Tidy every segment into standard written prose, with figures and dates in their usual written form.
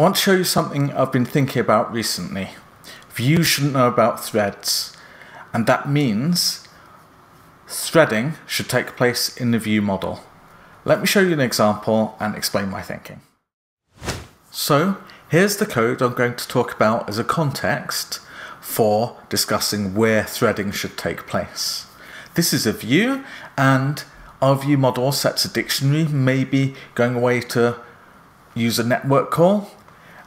I want to show you something I've been thinking about recently. Vue shouldn't know about threads, and that means threading should take place in the Vue model. Let me show you an example and explain my thinking. So here's the code I'm going to talk about as a context for discussing where threading should take place. This is a Vue, and our Vue model sets a dictionary, maybe going away to use a network call,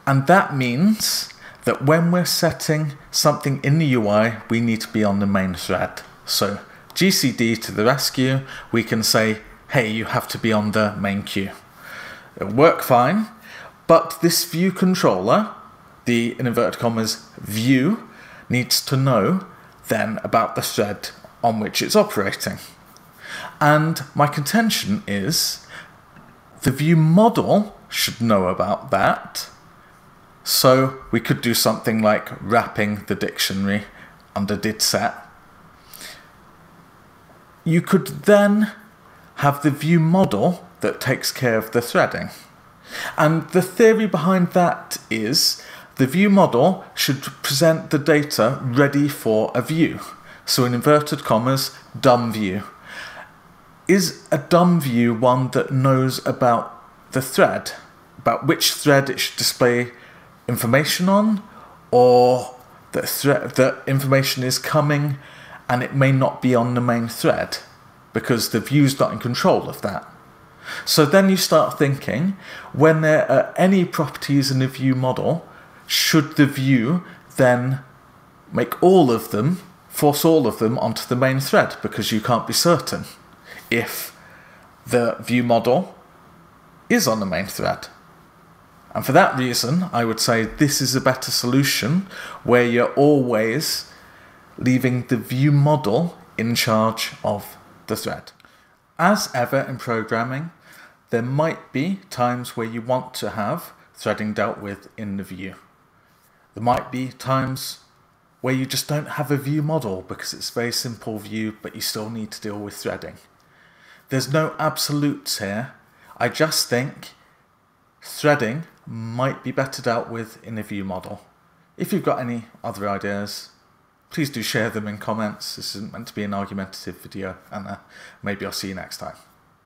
and that means that when we're setting something in the UI, we need to be on the main thread. So GCD to the rescue, we can say, hey, you have to be on the main queue. It'll work fine, but this Vue controller, the in inverted commas Vue, needs to know then about the thread on which it's operating. And my contention is the Vue model should know about that. So we could do something like wrapping the dictionary under didset. You could then have the Vue model that takes care of the threading. And the theory behind that is the Vue model should present the data ready for a view. So in inverted commas, dumb view. Is a dumb view one that knows about the thread, about which thread it should display information on, or that information is coming and it may not be on the main thread because the Vue's not in control of that? So then you start thinking, when there are any properties in the Vue model, should the Vue then make all of them, force all of them onto the main thread, because you can't be certain if the Vue model is on the main thread. And for that reason, I would say this is a better solution where you're always leaving the Vue model in charge of the thread. As ever in programming, there might be times where you want to have threading dealt with in the Vue. There might be times where you just don't have a Vue model because it's very simple Vue, but you still need to deal with threading. There's no absolutes here. I just think threading might be better dealt with in a Vue model. If you've got any other ideas, please do share them in comments. This isn't meant to be an argumentative video, and maybe I'll see you next time.